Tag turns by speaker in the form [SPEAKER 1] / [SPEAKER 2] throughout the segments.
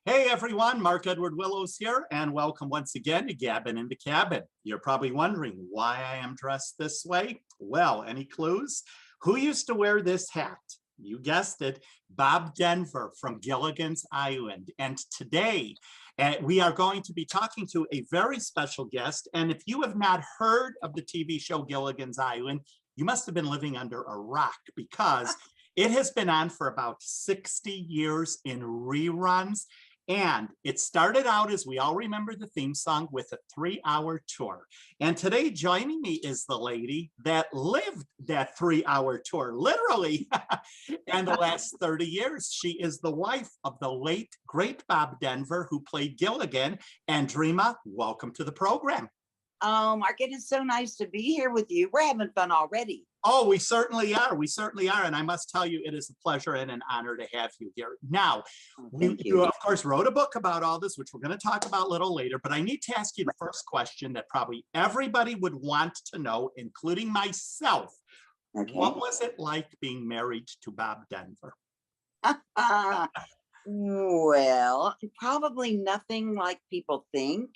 [SPEAKER 1] Hey everyone, Mark Edward Willows here, and welcome once again to Gabbin Cabin. You're probably wondering why I am dressed this way. Well, any clues? Who used to wear this hat? You guessed it, Bob Denver from Gilligan's Island. And today, we are going to be talking to a very special guest. And if you have not heard of the TV show Gilligan's Island, you must have been living under a rock, because it has been on for about 60 years in reruns. And it started out, as we all remember the theme song, with a 3-hour tour. And today joining me is the lady that lived that 3-hour tour, literally, and the last 30 years. She is the wife of the late, great Bob Denver, who played Gilligan. And Dreama, welcome to the program.
[SPEAKER 2] Oh, Mark, it is so nice to be here with you. We're having fun already.
[SPEAKER 1] Oh, we certainly are. We certainly are. And I must tell you, it is a pleasure and an honor to have you here. Now, you, of course, wrote a book about all this, which we're going to talk about a little later. But I need to ask you the first question that probably everybody would want to know, including myself. Okay. What was it like being married to Bob Denver?
[SPEAKER 2] Well, probably nothing like people think,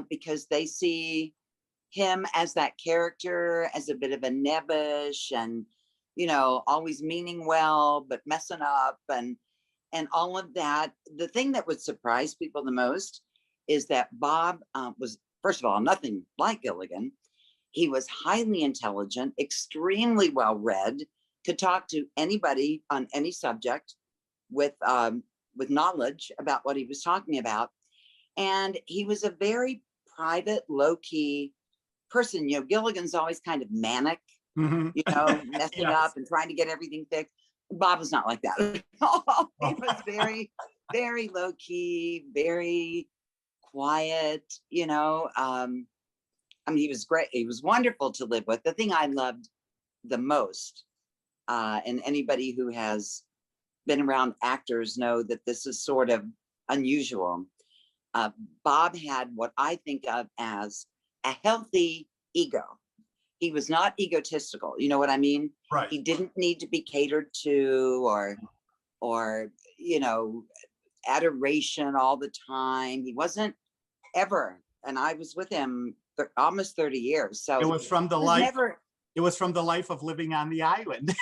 [SPEAKER 2] because they see him as that character, as a bit of a nebbish and, you know, always meaning well, but messing up and all of that. The thing that would surprise people the most is that Bob was, first of all, nothing like Gilligan. He was highly intelligent, extremely well-read, could talk to anybody on any subject with knowledge about what he was talking about. And he was a very private, low-key person. You know, Gilligan's always kind of manic, you know, messing up and trying to get everything fixed. Bob was not like that. He was very, very low-key, very quiet, you know. I mean, he was great. He was wonderful to live with. The thing I loved the most, and anybody who has been around actors know that this is sort of unusual. Bob had what I think of as a healthy ego. He was not egotistical. You know what I mean?
[SPEAKER 1] Right.
[SPEAKER 2] He didn't need to be catered to or, you know, adoration all the time. He wasn't ever, and I was with him for almost 30 years. So
[SPEAKER 1] it was from the life. It was from the life of living on the island.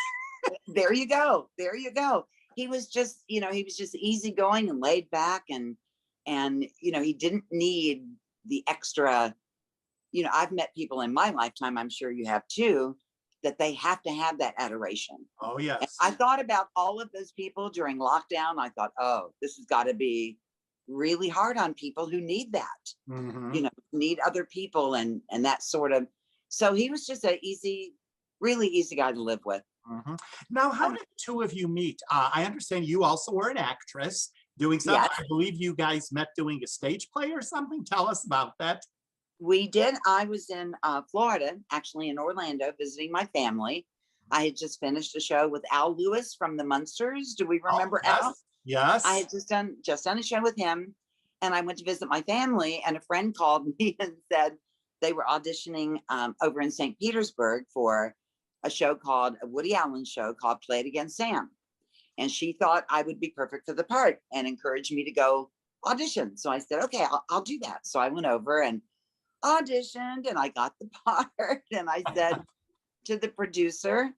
[SPEAKER 2] There you go. There you go. He was just, you know, he was just easygoing and laid back, and you know, he didn't need the extra. You know, I've met people in my lifetime, I'm sure you have too, that they have to have that adoration.
[SPEAKER 1] Oh, yes.
[SPEAKER 2] And I thought about all of those people during lockdown. I thought, oh, this has got to be really hard on people who need that, you know, need other people and that sort of. So he was just a really easy guy to live with.
[SPEAKER 1] Now, how did the two of you meet? I understand you also were an actress doing something. Yes. I believe you guys met doing a stage play or something. Tell us about that.
[SPEAKER 2] We did. I was in Florida, actually in Orlando, visiting my family. I had just finished a show with Al Lewis from the Munsters. Do we remember Al?
[SPEAKER 1] Yes.
[SPEAKER 2] I had just done a show with him, and I went to visit my family, and a friend called me and said they were auditioning over in St. Petersburg for a show called, a Woody Allen show called Play It Again, Sam. And she thought I would be perfect for the part and encouraged me to go audition. So I said, okay, I'll do that. So I went over and auditioned, and I got the part. And I said to the producer,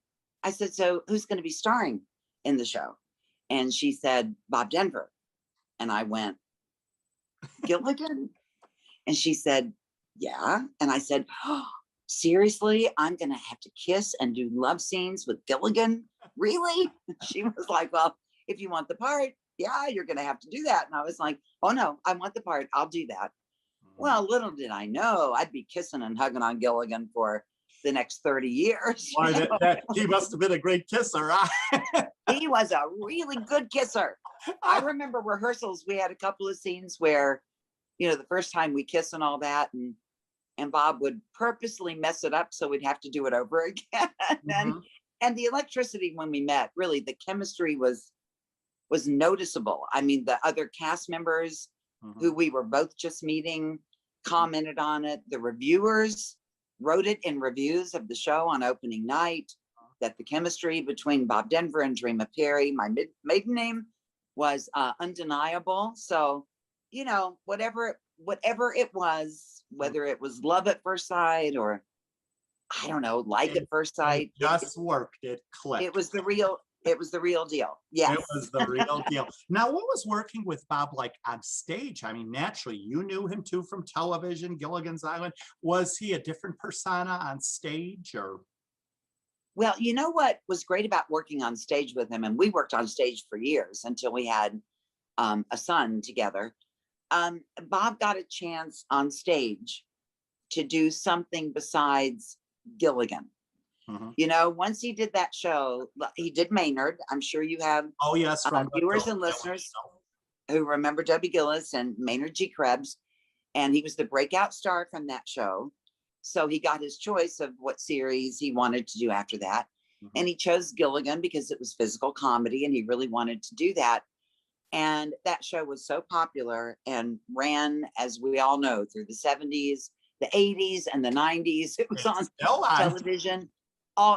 [SPEAKER 2] I said, so who's going to be starring in the show? And she said, Bob Denver. And I went, Gilligan? And she said, yeah. And I said, oh, seriously, I'm going to have to kiss and do love scenes with Gilligan? Really? She was like, well, if you want the part, yeah, you're going to have to do that. And I was like, oh no, I want the part. I'll do that. Well, little did I know I'd be kissing and hugging on Gilligan for the next 30 years.
[SPEAKER 1] Boy, he must have been a great kisser, huh?
[SPEAKER 2] He was a really good kisser. I remember rehearsals. We had a couple of scenes where, you know, the first time we kiss and all that, and Bob would purposely mess it up so we'd have to do it over again. And the electricity when we met, really, the chemistry was noticeable. I mean, the other cast members who we were both just meeting commented on it. The reviewers wrote it in reviews of the show on opening night, that the chemistry between Bob Denver and Dreama, my maiden name, was undeniable. So, whatever it was, whether it was love at first sight or I don't know, like at first
[SPEAKER 1] It
[SPEAKER 2] sight,
[SPEAKER 1] just worked. It clicked.
[SPEAKER 2] it was the real deal.
[SPEAKER 1] It
[SPEAKER 2] Yes.
[SPEAKER 1] was the real deal. Now, what was working with Bob like on stage? I mean, naturally, you knew him too from television, Gilligan's Island. Was he a different persona on stage or?
[SPEAKER 2] Well, you know what was great about working on stage with him, and we worked on stage for years until we had a son together. Bob got a chance on stage to do something besides Gilligan. Once he did that show, he did Maynard. I'm sure you have
[SPEAKER 1] Oh, yes, from
[SPEAKER 2] viewers and listeners who remember Debbie Gillis and Maynard G. Krebs, and he was the breakout star from that show. So he got his choice of what series he wanted to do after that. And he chose Gilligan because it was physical comedy and he really wanted to do that. And that show was so popular and ran, as we all know, through the 70s, the 80s, and the 90s. It was on television.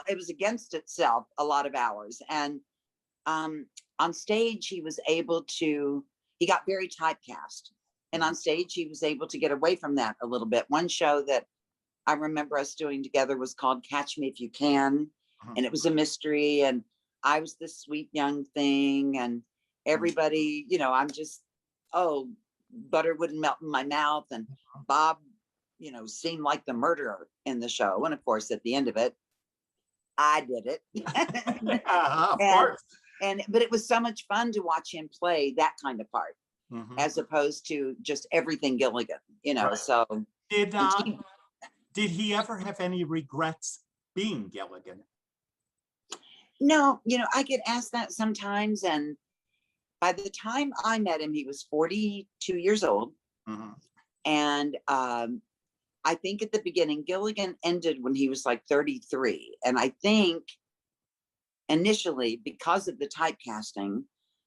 [SPEAKER 2] It was against itself a lot of hours. And on stage, he got very typecast. And on stage, he was able to get away from that a little bit. One show that I remember us doing together was called Catch Me If You Can. And it was a mystery. And I was this sweet young thing. And everybody, I'm just, butter wouldn't melt in my mouth. And Bob, seemed like the murderer in the show. And of course, at the end of it, I did it.
[SPEAKER 1] Of course.
[SPEAKER 2] But it was so much fun to watch him play that kind of part, as opposed to just everything Gilligan,
[SPEAKER 1] Right.
[SPEAKER 2] So
[SPEAKER 1] did he ever have any regrets being Gilligan?
[SPEAKER 2] No, I get asked that sometimes. And by the time I met him, he was 42 years old. And I think at the beginning, Gilligan ended when he was like 33. And I think initially, because of the typecasting,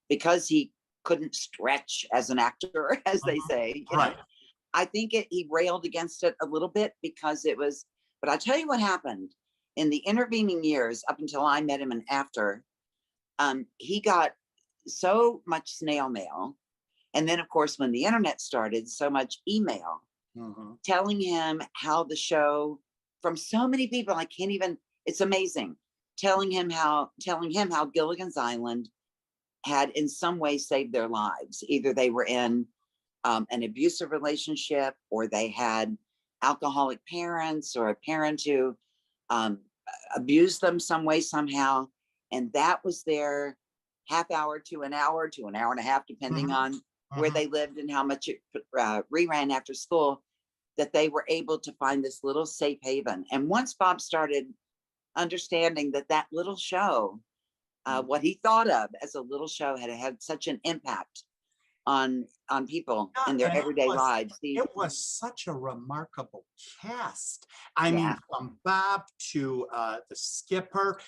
[SPEAKER 2] because he couldn't stretch as an actor, as they say,
[SPEAKER 1] Right.
[SPEAKER 2] I think he railed against it a little bit because it was, but I tell you what happened in the intervening years up until I met him and after, he got so much snail mail. And then of course, when the internet started, so much email telling him how the show, from so many people, I can't even, it's amazing, telling him how Gilligan's Island had in some way saved their lives. Either they were in an abusive relationship, or they had alcoholic parents, or a parent who abused them some way, somehow. And that was their half hour to an hour and a half, depending on where they lived and how much it reran after school, that they were able to find this little safe haven. And once Bob started understanding that little show, what he thought of as a little show had had such an impact on people in their everyday lives.
[SPEAKER 1] It was such a remarkable cast. I mean, from Bob to the skipper,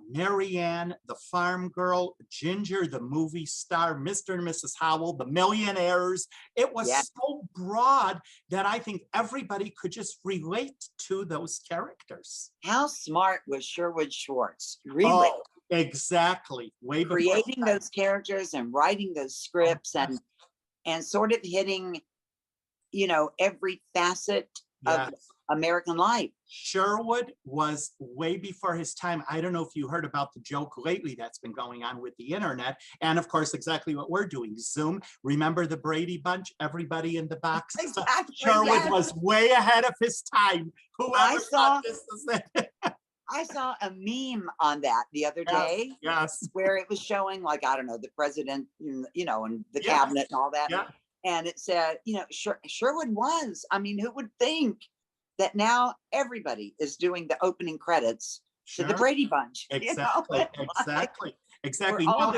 [SPEAKER 1] Marianne, the farm girl, Ginger, the movie star, Mr. and Mrs. Howell, the millionaires. It was so broad that I think everybody could just relate to those characters.
[SPEAKER 2] How smart was Sherwood Schwartz? Really?
[SPEAKER 1] Oh, exactly. Way
[SPEAKER 2] creating those characters and writing those scripts and sort of hitting, every facet of American life.
[SPEAKER 1] Sherwood was way before his time. I don't know if you heard about the joke lately that's been going on with the internet. And of course, exactly what we're doing, Zoom. Remember the Brady Bunch? Everybody in the box?
[SPEAKER 2] Exactly,
[SPEAKER 1] Sherwood was way ahead of his time. Whoever thought this was it?
[SPEAKER 2] I saw a meme on that the other day.
[SPEAKER 1] Yes.
[SPEAKER 2] Where it was showing, like, I don't know, the president, and the cabinet and all that.
[SPEAKER 1] Yeah.
[SPEAKER 2] And it said, Sherwood was. I mean, who would think that now everybody is doing the opening credits to the Brady Bunch?
[SPEAKER 1] Exactly. Exactly. Now,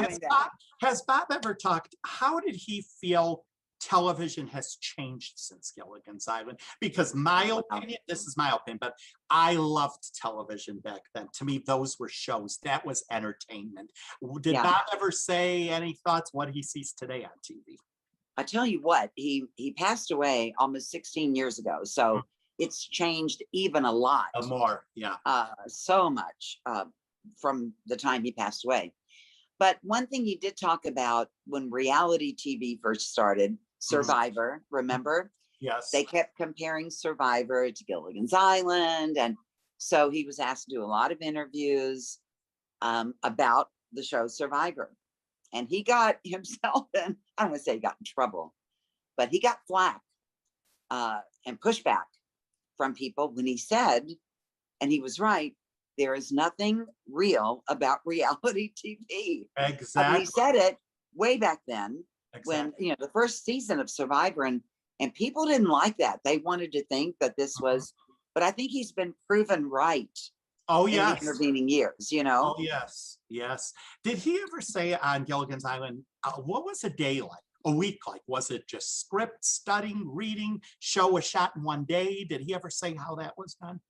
[SPEAKER 1] has Bob ever talked? How did he feel television has changed since Gilligan's Island? Because my opinion, this is my opinion, but I loved television back then. To me, those were shows. That was entertainment. Did Bob ever say any thoughts what he sees today on TV?
[SPEAKER 2] I tell you what, he passed away almost 16 years ago. So it's changed even a lot.
[SPEAKER 1] More,
[SPEAKER 2] so much from the time he passed away. But one thing he did talk about when reality TV first started, Survivor, remember?
[SPEAKER 1] Yes.
[SPEAKER 2] They kept comparing Survivor to Gilligan's Island. And so he was asked to do a lot of interviews about the show Survivor. And he got himself in, I don't want to say he got in trouble, but he got flack and pushback from people when he said, and he was right, there is nothing real about reality TV.
[SPEAKER 1] Exactly.
[SPEAKER 2] I mean, he said it way back then when,
[SPEAKER 1] Exactly.
[SPEAKER 2] you know, the first season of Survivor, and people didn't like that. They wanted to think that this was, but I think he's been proven right
[SPEAKER 1] Oh,
[SPEAKER 2] in the
[SPEAKER 1] yes.
[SPEAKER 2] intervening years, you know?
[SPEAKER 1] Oh, yes. Yes. Did he ever say on Gilligan's Island, what was a day like? A week like? Was it just script, studying, reading, show was shot in one day? Did he ever say how that was done?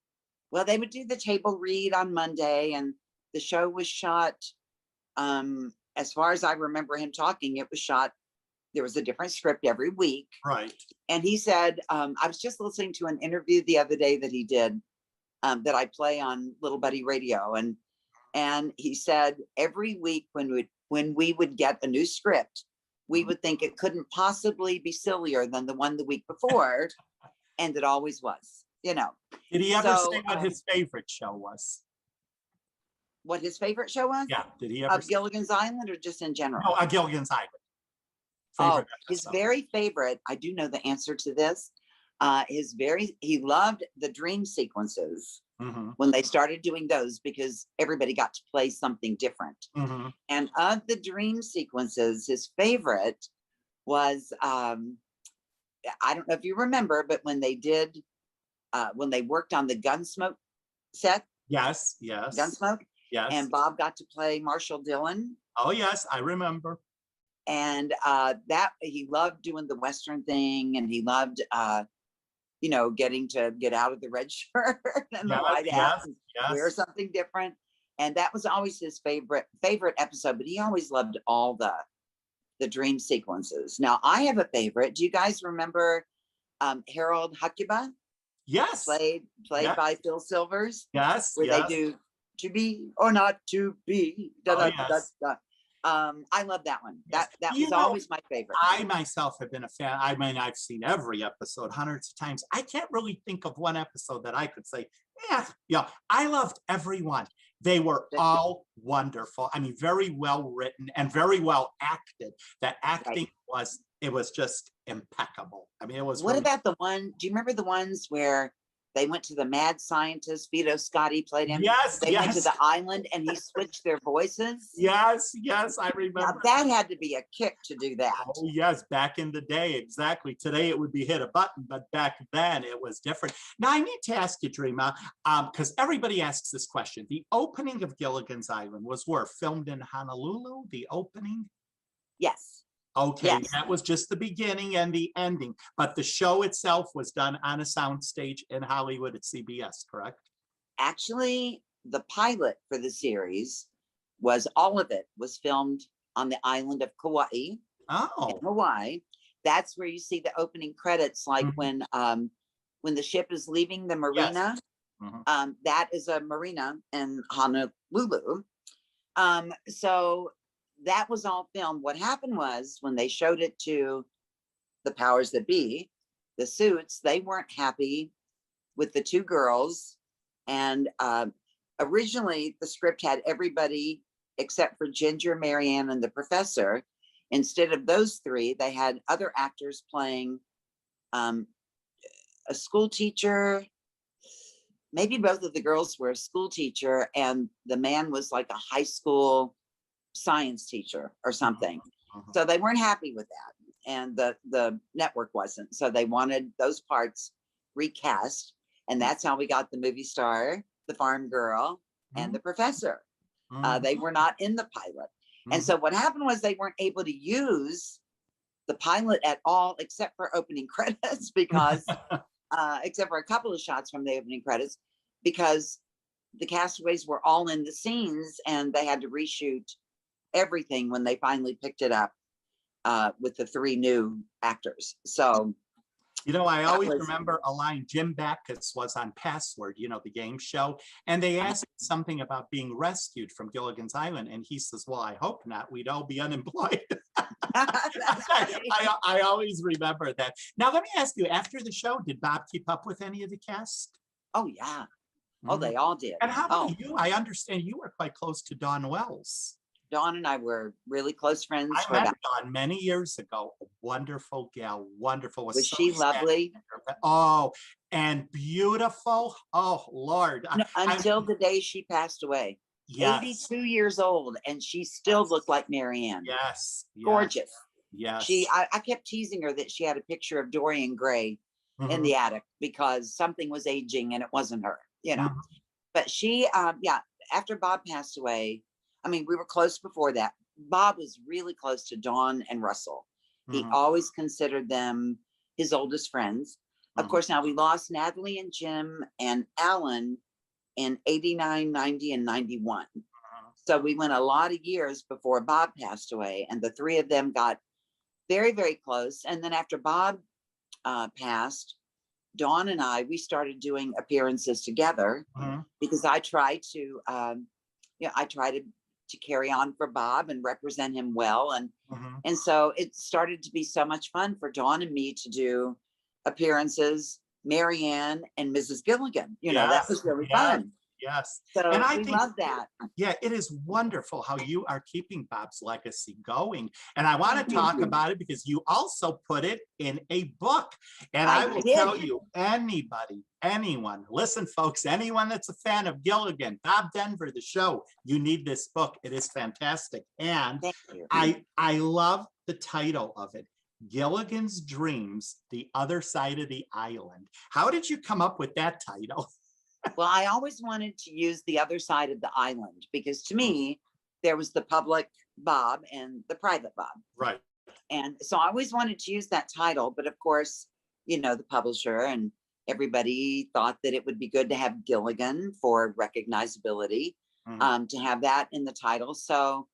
[SPEAKER 2] Well, they would do the table read on Monday, and the show was shot, as far as I remember him talking, it was shot, there was a different script every week.
[SPEAKER 1] Right.
[SPEAKER 2] And he said, I was just listening to an interview the other day that he did, that I play on Little Buddy Radio. And he said every week when we would get a new script, we would think it couldn't possibly be sillier than the one the week before. And it always was, you know.
[SPEAKER 1] Did he ever
[SPEAKER 2] So,
[SPEAKER 1] say what his favorite show was?
[SPEAKER 2] what his favorite show was?
[SPEAKER 1] Yeah. Did he ever
[SPEAKER 2] Of Gilligan's Island, or just in general?
[SPEAKER 1] No, Gilligan's Island.
[SPEAKER 2] Oh, his
[SPEAKER 1] episode.
[SPEAKER 2] very favorite, I do know the answer to this. He loved the dream sequences when they started doing those, because everybody got to play something different. And of the dream sequences, his favorite was, I don't know if you remember, but when they worked on the Gunsmoke set,
[SPEAKER 1] Yes. Yes.
[SPEAKER 2] Gunsmoke,
[SPEAKER 1] Yes.
[SPEAKER 2] and Bob got to play Marshall Dillon.
[SPEAKER 1] Oh, yes. I remember.
[SPEAKER 2] And that he loved doing the Western thing, and he loved, you know, getting to get out of the red shirt and the white hat and wear something different. And that was always his favorite episode. But he always loved all the dream sequences. Now I have a favorite. Do you guys remember Harold Huckuba?
[SPEAKER 1] Yes.
[SPEAKER 2] Played by Phil Silvers.
[SPEAKER 1] Yes.
[SPEAKER 2] Where they do to be or not to be. Da, da, da, da. I love that one. That was always my favorite.
[SPEAKER 1] I myself have been a fan. I mean, I've seen every episode hundreds of times. I can't really think of one episode that I could say, yeah, I loved every one. They were all wonderful. I mean, very well written and very well acted. That acting was just impeccable. I mean, it was.
[SPEAKER 2] What about the one? Do you remember the ones where they went to the mad scientist? Vito Scotti played him.
[SPEAKER 1] Yes.
[SPEAKER 2] They went to the island and he switched their voices.
[SPEAKER 1] Yes. I remember.
[SPEAKER 2] Now that had to be a kick to do that.
[SPEAKER 1] Oh, yes. Back in the day. Exactly. Today it would be hit a button, but back then it was different. Now I need to ask you, Dreama, because everybody asks this question. The opening of Gilligan's Island was where? Filmed in Honolulu, the opening?
[SPEAKER 2] Yes.
[SPEAKER 1] Okay,
[SPEAKER 2] yes.
[SPEAKER 1] That was just the beginning and the ending, but the show itself was done on a soundstage in Hollywood at CBS, correct?
[SPEAKER 2] Actually, the pilot for the series all of it was filmed on the island of Kauai. In Hawaii. That's where you see the opening credits, like when the ship is leaving the marina. Yes. That is a marina in Honolulu. So that was all filmed. What happened was when they showed it to the powers that be, the suits, they weren't happy with the two girls. And originally the script had everybody except for Ginger, Marianne, and the professor. Instead of those three, they had other actors playing a school teacher. Maybe both of the girls were a school teacher and the man was like a high school science teacher or something. So they weren't happy with that, and the network wasn't. So they wanted those parts recast, and that's how we got the movie star, the farm girl, and the professor. They were not in the pilot. And so what happened was they weren't able to use the pilot at all, except for opening credits, because except for a couple of shots from the opening credits, because the castaways were all in the scenes and they had to reshoot everything when they finally picked it up with the three new actors. So
[SPEAKER 1] You know, I
[SPEAKER 2] That
[SPEAKER 1] always
[SPEAKER 2] was
[SPEAKER 1] remember a line Jim Backus was on Password, you know, the game show, and they asked him something about being rescued from Gilligan's Island, and he says, well, I hope not. We'd all be unemployed.
[SPEAKER 2] that's right.
[SPEAKER 1] I always remember that. Now, let me ask you, after the show, did Bob keep up with any of the cast?
[SPEAKER 2] Oh yeah. Oh,
[SPEAKER 1] Mm.
[SPEAKER 2] they all did.
[SPEAKER 1] And how
[SPEAKER 2] Oh,
[SPEAKER 1] about you? I understand you were quite close to Dawn Wells.
[SPEAKER 2] Dawn and I were really close friends
[SPEAKER 1] I
[SPEAKER 2] for
[SPEAKER 1] met
[SPEAKER 2] about.
[SPEAKER 1] Dawn many years ago. A wonderful gal, wonderful.
[SPEAKER 2] Was
[SPEAKER 1] So
[SPEAKER 2] she
[SPEAKER 1] sad.
[SPEAKER 2] lovely?
[SPEAKER 1] Oh, and beautiful. Oh, Lord.
[SPEAKER 2] No,
[SPEAKER 1] I'm,
[SPEAKER 2] until the day she passed away.
[SPEAKER 1] yes,
[SPEAKER 2] 82 years old, and she still looked like Marianne.
[SPEAKER 1] yes, yes,
[SPEAKER 2] Gorgeous.
[SPEAKER 1] yes.
[SPEAKER 2] I kept teasing her that she had a picture of Dorian Gray in
[SPEAKER 1] Mhm,
[SPEAKER 2] the attic because something was aging and it wasn't her, you know.
[SPEAKER 1] mhm,
[SPEAKER 2] But she, yeah, after Bob passed away, I mean, we were close before that. Bob was really close to Dawn and Russell. He
[SPEAKER 1] mhm,
[SPEAKER 2] always considered them his oldest friends. Of
[SPEAKER 1] mhm,
[SPEAKER 2] course, now we lost Natalie and Jim and Alan in 89, 90, and 91. So we went a lot of years before Bob passed away, and the three of them got very, very close. And then after Bob passed, Dawn and we started doing appearances together
[SPEAKER 1] mhm,
[SPEAKER 2] because I try to, I try to carry on for Bob and represent him well.
[SPEAKER 1] mhm.
[SPEAKER 2] And so it started to be so much fun for Dawn and me to do appearances, Marianne and Mrs. Gilligan. You know, that
[SPEAKER 1] Yes,
[SPEAKER 2] was really
[SPEAKER 1] yes,
[SPEAKER 2] fun.
[SPEAKER 1] yes. And
[SPEAKER 2] So
[SPEAKER 1] I
[SPEAKER 2] we
[SPEAKER 1] think,
[SPEAKER 2] love that.
[SPEAKER 1] yeah, it is wonderful how you are keeping Bob's legacy going. And I want
[SPEAKER 2] Thank
[SPEAKER 1] to talk
[SPEAKER 2] you.
[SPEAKER 1] about it because you also put it in a book. And
[SPEAKER 2] I
[SPEAKER 1] I will
[SPEAKER 2] did.
[SPEAKER 1] tell you, anybody, anyone, listen, folks, anyone that's a fan of Gilligan, Bob Denver, the show, you need this book. It is fantastic. And
[SPEAKER 2] Thank you.
[SPEAKER 1] I love the title of it. Gilligan's Dreams, The Other Side of the Island. How did you come up with that title?
[SPEAKER 2] Well, I always wanted to use the other side of the island because to me, there was the public Bob and the private Bob.
[SPEAKER 1] Right.
[SPEAKER 2] And so I always wanted to use that title. But of course, you know, the publisher and everybody thought that it would be good to have Gilligan for recognizability,
[SPEAKER 1] Mhm.
[SPEAKER 2] to have that in the title. So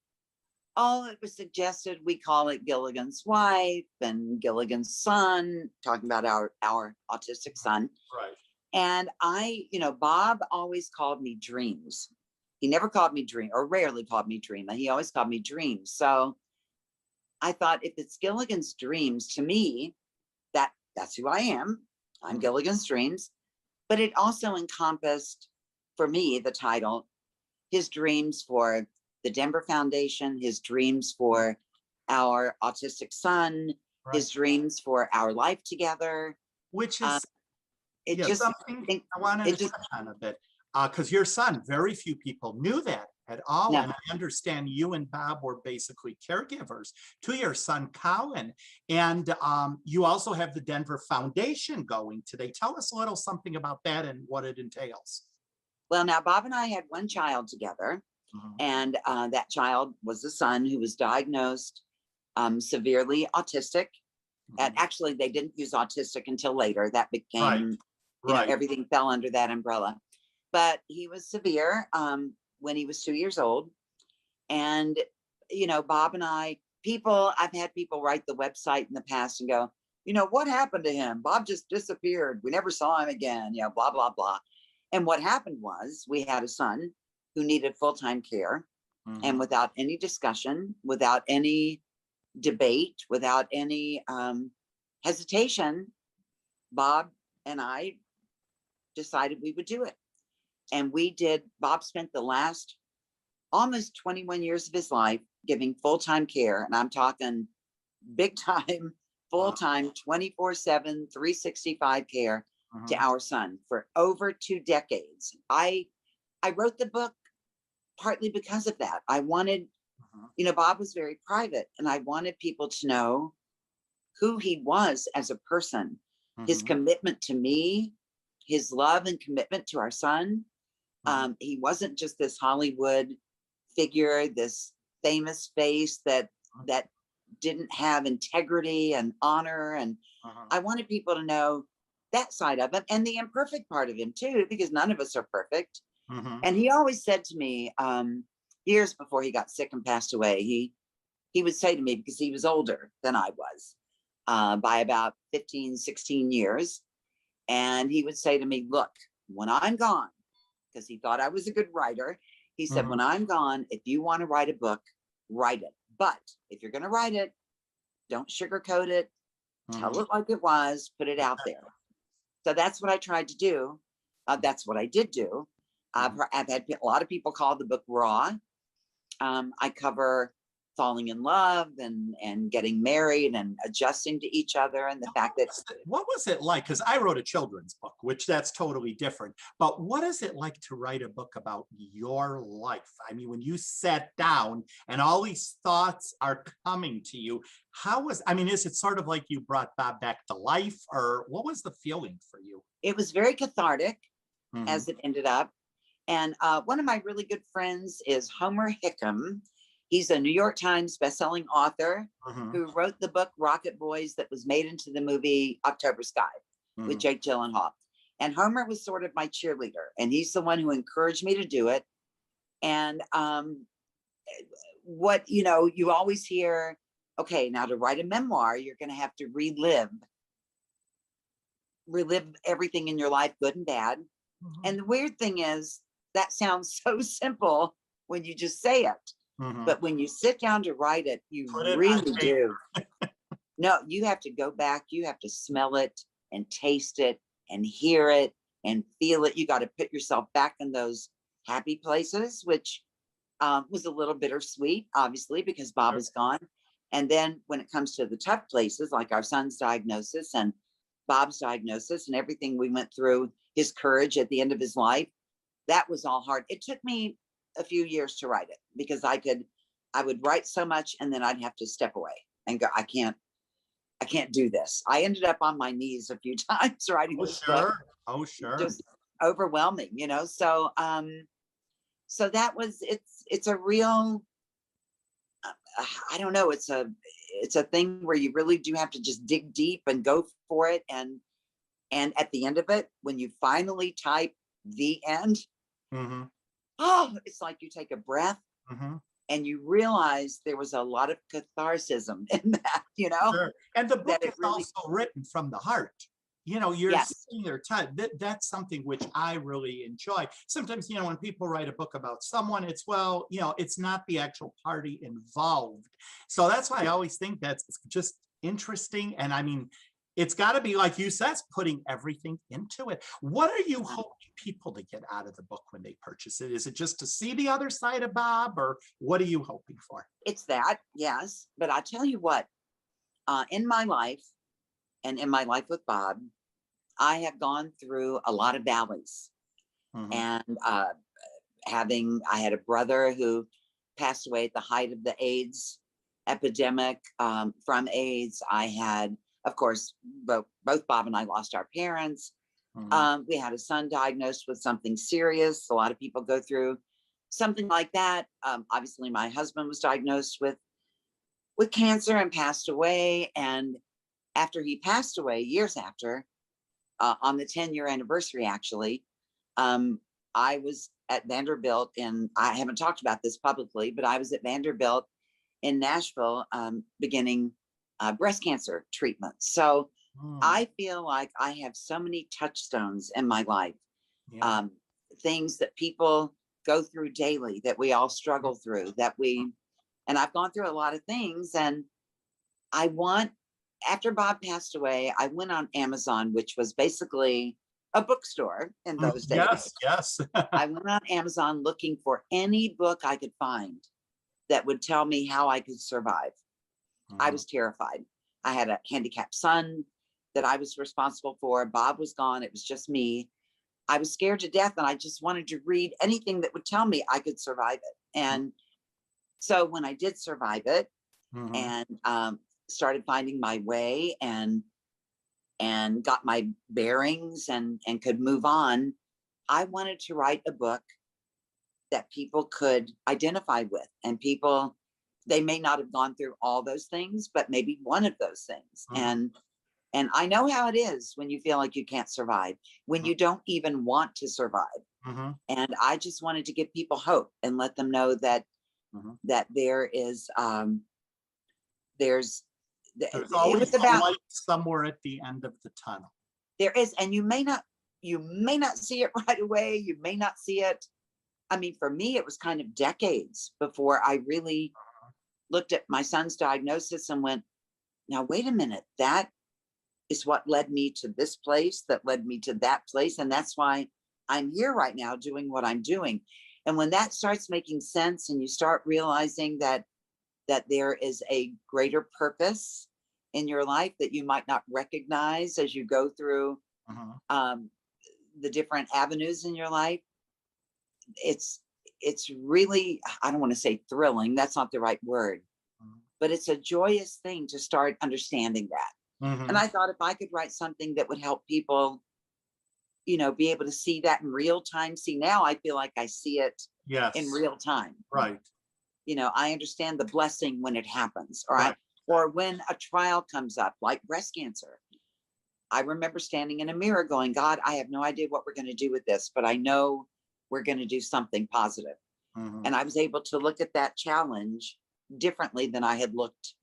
[SPEAKER 2] it was suggested we call it Gilligan's wife and Gilligan's son, talking about our autistic son.
[SPEAKER 1] Right.
[SPEAKER 2] And Bob always called me Dreams. He never called me Dream, or rarely called me Dreama. He always called me Dreams. So I thought if it's Gilligan's Dreams, to me, that's who I am. I'm
[SPEAKER 1] Mhm.
[SPEAKER 2] Gilligan's Dreams. But it also encompassed, for me, the title, his dreams for the Denver Foundation, his dreams for our autistic son,
[SPEAKER 1] Right.
[SPEAKER 2] his dreams for our life together.
[SPEAKER 1] Which
[SPEAKER 2] Um,
[SPEAKER 1] is,
[SPEAKER 2] it
[SPEAKER 1] yeah,
[SPEAKER 2] just,
[SPEAKER 1] something
[SPEAKER 2] it,
[SPEAKER 1] I wanted
[SPEAKER 2] it
[SPEAKER 1] to
[SPEAKER 2] just,
[SPEAKER 1] touch on a bit. Because your son, very few people knew that at all.
[SPEAKER 2] no.
[SPEAKER 1] And I understand you and Bob were basically caregivers to your son, Colin. And you also have the Denver Foundation going today. Tell us a little something about that and what it entails.
[SPEAKER 2] Well, now Bob and I had one child together,
[SPEAKER 1] Mhm.
[SPEAKER 2] and that child was a son who was diagnosed severely autistic. And
[SPEAKER 1] Mhm.
[SPEAKER 2] actually, they didn't use autistic until later. That
[SPEAKER 1] Right,
[SPEAKER 2] became,
[SPEAKER 1] right.
[SPEAKER 2] everything fell under that umbrella. But he was severe when he was 2 years old. And, Bob and I've had people write the website in the past and go, what happened to him? Bob just disappeared. We never saw him again, blah, blah, blah. And what happened was we had a son who needed full-time care. And
[SPEAKER 1] Mhm.
[SPEAKER 2] without any discussion, without any debate, without any hesitation, Bob and I decided we would do it. And we did. Bob spent the last almost 21 years of his life giving full-time care. And I'm talking big time,
[SPEAKER 1] Wow.
[SPEAKER 2] full-time, 24/7, 365 care to
[SPEAKER 1] Mhm.
[SPEAKER 2] our son for over 2 decades. I wrote the book partly because of that. I wanted,
[SPEAKER 1] Mhm.
[SPEAKER 2] Bob was very private, and I wanted people to know who he was as a person, his
[SPEAKER 1] Mhm.
[SPEAKER 2] commitment to me, his love and commitment to our son.
[SPEAKER 1] Mhm.
[SPEAKER 2] He wasn't just this Hollywood figure, this famous face that didn't have integrity and honor. And
[SPEAKER 1] Mhm.
[SPEAKER 2] I wanted people to know that side of him and the imperfect part of him too, because none of us are perfect.
[SPEAKER 1] Mhm.
[SPEAKER 2] And he always said to me, years before he got sick and passed away, he would say to me, because he was older than I was, by about 15, 16 years. And he would say to me, look, when I'm gone, because he thought I was a good writer, he said, when I'm gone, if you want to write a book, write it. But if you're going to write it, don't sugarcoat it. Tell it like it was, put it out there. So that's what I tried to do. That's what I did do. I've had a lot of people call the book raw. I cover falling in love and getting married and adjusting to each other, and the fact that
[SPEAKER 1] what was it like? Because I wrote a children's book, which that's totally different. But what is it like to write a book about your life? I mean, when you sat down and all these thoughts are coming to you, is it sort of like you brought Bob back to life, or what was the feeling for you?
[SPEAKER 2] it was very cathartic as it ended up. And one of my really good friends is Homer Hickam. He's a New York Times bestselling author who wrote the book Rocket Boys that was made into the movie October Sky with Jake Gyllenhaal. And Homer was sort of my cheerleader, and he's the one who encouraged me to do it. And you always hear, okay, now to write a memoir, you're going to have to relive everything in your life, good and bad. And the weird thing is, that sounds so simple when you just say it. But when you sit down to write it, you really do. No, you have to go back. You have to smell it and taste it and hear it and feel it. You got to put yourself back in those happy places, which was a little bittersweet, obviously, because Bob is gone. And then when it comes to the tough places, like our son's diagnosis and Bob's diagnosis and everything we went through, his courage at the end of his life, that was all hard. It took me a few years to write it, because I would write so much and then I'd have to step away and go, I can't do this. I ended up on my knees a few times writing this book.
[SPEAKER 1] Oh, sure.
[SPEAKER 2] Just overwhelming, so so that was, it's a real, I don't know, it's a thing where you really do have to just dig deep and go for it. And at the end of it, when you finally type the end, oh, it's like you take a breath and you realize there was a lot of catharsis in that,
[SPEAKER 1] Sure. And the book is
[SPEAKER 2] really,
[SPEAKER 1] also written from the heart. You're
[SPEAKER 2] yes,
[SPEAKER 1] sitting there, that's something which I really enjoy. Sometimes, when people write a book about someone, it's, it's not the actual party involved. So that's why I always think that's just interesting. And I mean, it's got to be, like you said, putting everything into it. What are you hoping people to get out of the book when they purchase it? Is it just to see the other side of Bob, or what are you hoping for?
[SPEAKER 2] It's that, yes. But I tell you what, in my life and in my life with Bob, I have gone through a lot of valleys. And I had a brother who passed away at the height of the AIDS epidemic from AIDS. I had, of course, both Bob and I lost our parents. We had a son diagnosed with something serious. A lot of people go through something like that. Obviously, my husband was diagnosed with cancer and passed away. And after he passed away, years after, on the 10-year anniversary, actually, I was at Vanderbilt, and I haven't talked about this publicly, but I was at Vanderbilt in Nashville beginning breast cancer treatment. So I feel like I have so many touchstones in my life, things that people go through daily, that we all struggle through, and I've gone through a lot of things. And after Bob passed away, I went on Amazon, which was basically a bookstore in those days.
[SPEAKER 1] Yes.
[SPEAKER 2] I went on Amazon looking for any book I could find that would tell me how I could survive. I was terrified. I had a handicapped son that I was responsible for. Bob was gone. It was just me. I was scared to death, and I just wanted to read anything that would tell me I could survive it. And so when I did survive it, and started finding my way and got my bearings and could move on, I wanted to write a book that people could identify with, and people, they may not have gone through all those things, but maybe one of those things. And I know how it is when you feel like you can't survive, when you don't even want to survive. And I just wanted to give people hope and let them know that that there's
[SPEAKER 1] There's
[SPEAKER 2] it
[SPEAKER 1] always
[SPEAKER 2] was
[SPEAKER 1] a
[SPEAKER 2] about,
[SPEAKER 1] light somewhere at the end of the tunnel.
[SPEAKER 2] there is, and you may not see it right away. You may not see it. I mean, for me, it was kind of decades before I really looked at my son's diagnosis and went, now, wait a minute, that is what led me to this place, that led me to that place. And that's why I'm here right now doing what I'm doing. And when that starts making sense and you start realizing that there is a greater purpose in your life that you might not recognize as you go through the different avenues in your life, it's really, I don't want to say thrilling, that's not the right word, but it's a joyous thing to start understanding that. And I thought if I could write something that would help people, be able to see that in real time. See, now I feel like I see it in real time.
[SPEAKER 1] Right.
[SPEAKER 2] I understand the blessing when it happens,
[SPEAKER 1] Right.
[SPEAKER 2] Or when a trial comes up, like breast cancer. I remember standing in a mirror going, God, I have no idea what we're going to do with this, but I know we're going to do something positive. And I was able to look at that challenge differently than I had looked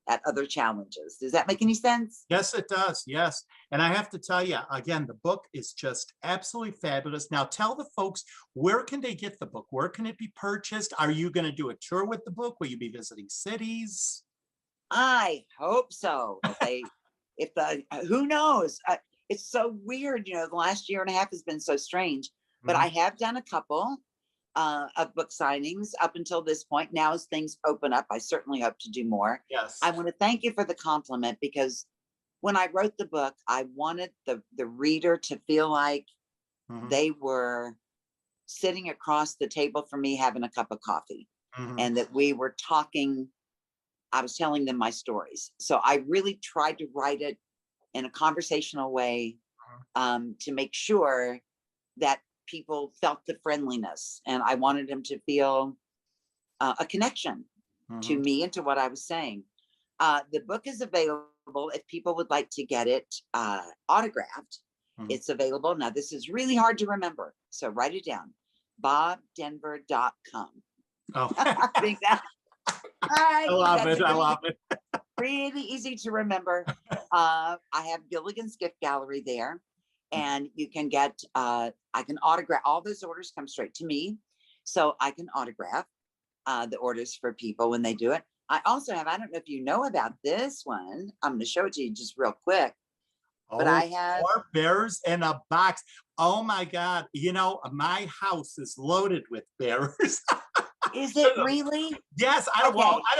[SPEAKER 2] at other challenges. Does that make any sense?
[SPEAKER 1] Yes, it does. Yes. And I have to tell you, again, the book is just absolutely fabulous. Now tell the folks, where can they get the book? Where can it be purchased? Are you going to do a tour with the book? Will you be visiting cities?
[SPEAKER 2] I hope so. Who knows? It's so weird. The last year and a half has been so strange, but I have done a couple of book signings up until this point. Now, as things open up, I certainly hope to do more.
[SPEAKER 1] Yes.
[SPEAKER 2] I want to thank you for the compliment, because when I wrote the book, I wanted the reader to feel like they were sitting across the table from me having a cup of coffee, and that we were talking. I was telling them my stories. So I really tried to write it in a conversational way to make sure that people felt the friendliness, and I wanted them to feel a connection to me and to what I was saying. The book is available if people would like to get it autographed. It's available. Now, this is really hard to remember, so write it down. bobdenver.com.
[SPEAKER 1] Oh.
[SPEAKER 2] I think that
[SPEAKER 1] I love it. I love it.
[SPEAKER 2] Really easy to remember. I have Gilligan's Gift Gallery there, and you can get, I can autograph, all those orders come straight to me. So I can autograph the orders for people when they do it. I also have, I don't know if you know about this one. I'm going to show it to you just real quick. But I have
[SPEAKER 1] 4 bears in a box. Oh my God. My house is loaded with bears.
[SPEAKER 2] Is it really?
[SPEAKER 1] Yes. I don't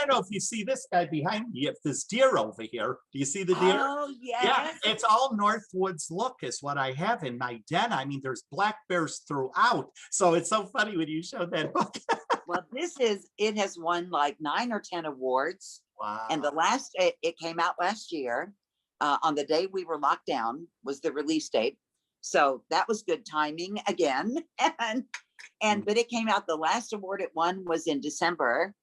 [SPEAKER 1] know if you see this guy behind me, if this deer over here. Do you see the deer?
[SPEAKER 2] Oh, yes.
[SPEAKER 1] Yeah, it's all Northwoods look is what I have in my den. I mean, there's black bears throughout. So it's so funny when you showed that book.
[SPEAKER 2] Well, it has won like 9 or 10 awards.
[SPEAKER 1] Wow.
[SPEAKER 2] And it came out last year. On the day we were locked down was the release date. So that was good timing again. But it came out, the last award it won was in December,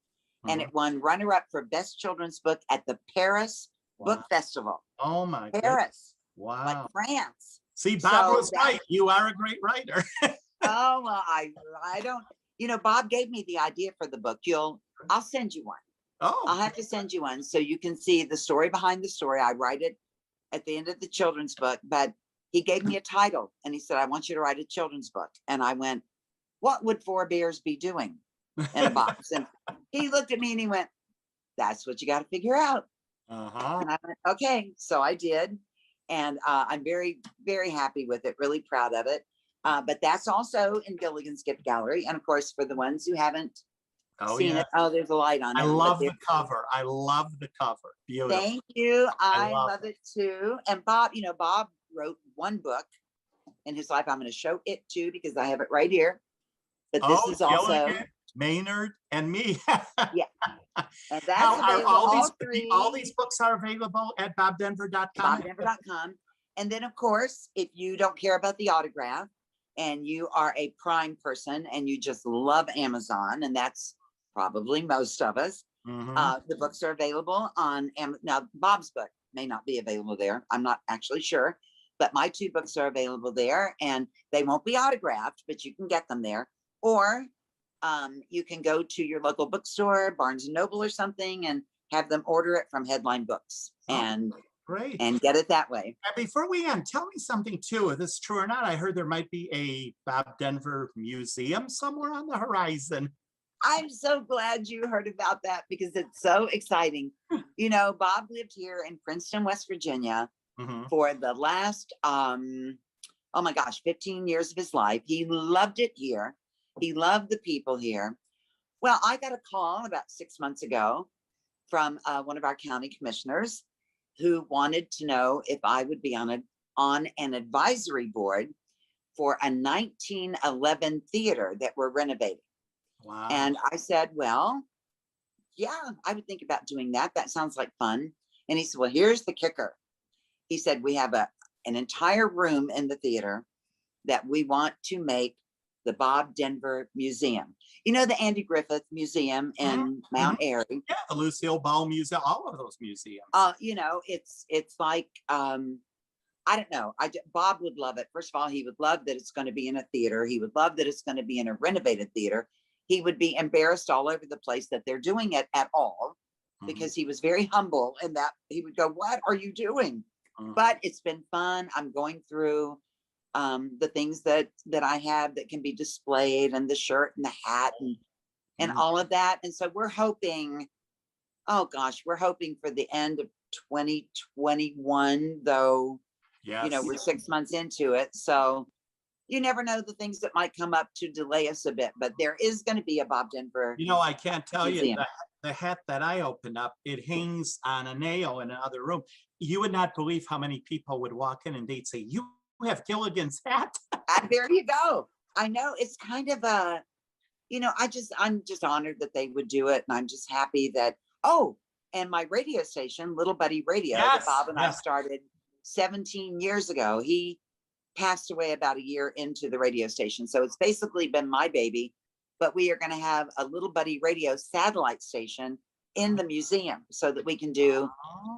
[SPEAKER 2] and it won runner-up for best children's book at the Paris Book Festival.
[SPEAKER 1] Oh my God.
[SPEAKER 2] Paris.
[SPEAKER 1] Wow.
[SPEAKER 2] Like France.
[SPEAKER 1] See, Bob was right. You are a great writer.
[SPEAKER 2] Oh, well, I don't, Bob gave me the idea for the book. I'll send you one.
[SPEAKER 1] Oh.
[SPEAKER 2] I'll have to send you one so you can see the story behind the story. I write it at the end of the children's book, but he gave me a title and he said, I want you to write a children's book. And I went, what would 4 bears be doing in a box? And he looked at me and he went, that's what you got to figure out. And I went, okay. So I did. And I'm very, very happy with it, really proud of it. But that's also in Gilligan's Gift Gallery. And of course, for the ones who haven't seen it, there's a light on it.
[SPEAKER 1] I love the cover. I love the cover. Beautiful.
[SPEAKER 2] Thank you. I love it too. And Bob, Bob wrote one book in his life. I'm going to show it too, because I have it right here. But this is also
[SPEAKER 1] Gilligan, Maynard, and me.
[SPEAKER 2] Yeah. And that's available.
[SPEAKER 1] All these books are available at bobdenver.com.
[SPEAKER 2] bobdenver.com. And then, of course, if you don't care about the autograph and you are a Prime person and you just love Amazon, and that's probably most of us, the books are available on Amazon. Now, Bob's book may not be available there. I'm not actually sure, but my 2 books are available there, and they won't be autographed, but you can get them there. Or you can go to your local bookstore, Barnes and Noble or something, and have them order it from Headline Books and
[SPEAKER 1] Great.
[SPEAKER 2] get it that way.
[SPEAKER 1] And before we end, tell me something too, if this is true or not. I heard there might be a Bob Denver museum somewhere on the horizon.
[SPEAKER 2] I'm so glad you heard about that because it's so exciting. You know, Bob lived here in Princeton, West Virginia for the last, oh my gosh, 15 years of his life. He loved it here. He loved the people here. Well, I got a call about 6 months ago from one of our county commissioners who wanted to know if I would be on an advisory board for a 1911 theater that we're renovating.
[SPEAKER 1] Wow.
[SPEAKER 2] And I said, well, yeah, I would think about doing that. That sounds like fun. And he said, well, here's the kicker. He said, we have an entire room in the theater that we want to make the Bob Denver Museum. You know, the Andy Griffith Museum in Mount Airy.
[SPEAKER 1] Yeah, the Lucille Ball Museum, all of those museums.
[SPEAKER 2] You know, it's like, I don't know. Bob would love it. First of all, he would love that it's going to be in a theater. He would love that it's going to be in a renovated theater. He would be embarrassed all over the place that they're doing it at all, because he was very humble in that he would go, what are you doing? But it's been fun. I'm going through the things that I have that can be displayed, and the shirt and the hat and all of that. And so we're hoping, oh gosh, we're hoping for the end of 2021, though.
[SPEAKER 1] Yes.
[SPEAKER 2] You know, we're 6 months into it. So you never know the things that might come up to delay us a bit, but there is going to be a Bob Denver.
[SPEAKER 1] You know, I can't tell
[SPEAKER 2] museum.
[SPEAKER 1] you, the hat that I opened up, it hangs on a nail in another room. You would not believe how many people would walk in and they'd say, you have Gilligan's hat.
[SPEAKER 2] There you go. I know, it's kind of a, you know, I'm just honored that they would do it. And I'm just happy that, and my radio station, Little Buddy Radio, that Bob and I started 17 years ago. He passed away about a year into the radio station. So it's basically been my baby, but we are going to have a Little Buddy Radio satellite station in the museum so that we can do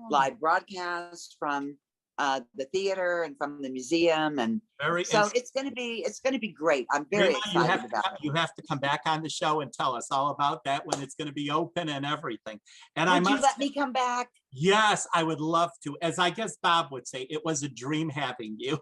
[SPEAKER 2] live broadcasts from the theater and from the museum. And so it's going to be great. I'm very excited about it.
[SPEAKER 1] You have to come back on the show and tell us all about that when it's going to be open and everything. And
[SPEAKER 2] would you let me come back?
[SPEAKER 1] Yes, I would love to. As I guess Bob would say, it was a dream having you.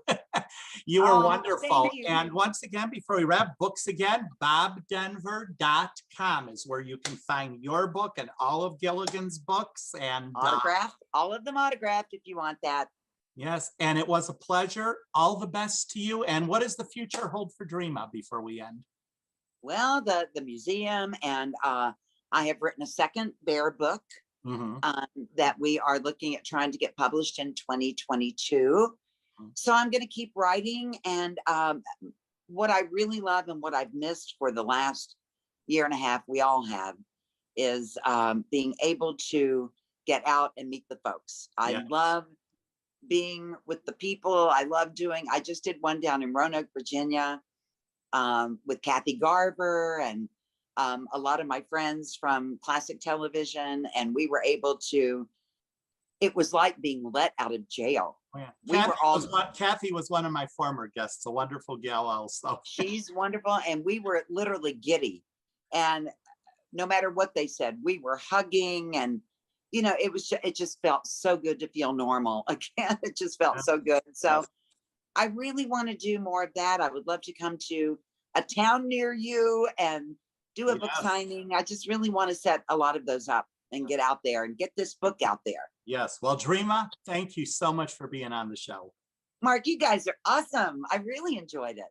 [SPEAKER 1] You were wonderful.
[SPEAKER 2] You.
[SPEAKER 1] And once again, before we wrap, books again, bobdenver.com is where you can find your book and all of Gilligan's books. And
[SPEAKER 2] autographed, all of them autographed if you want that.
[SPEAKER 1] Yes, and it was a pleasure. All the best to you. And what does the future hold for Dreama before we end?
[SPEAKER 2] Well, the museum, and I have written a second Bear book that we are looking at trying to get published in 2022. So I'm going to keep writing. And what I really love and what I've missed for the last year and a half, we all have, is being able to get out and meet the folks. I love being with the people. I just did one down in Roanoke, Virginia, with Kathy Garver and a lot of my friends from classic television. And we were able to, it was like being let out of jail.
[SPEAKER 1] Kathy was one of my former guests, a wonderful gal also.
[SPEAKER 2] She's wonderful. And we were literally giddy. And no matter what they said, we were hugging, and you know, it just felt so good to feel normal again. It just felt so good. So I really want to do more of that. I would love to come to a town near you and do a book signing. I just really want to set a lot of those up and get out there and get this book out there.
[SPEAKER 1] Yes. Well, Dreama, thank you so much for being on the show.
[SPEAKER 2] Mark, you guys are awesome. I really enjoyed it.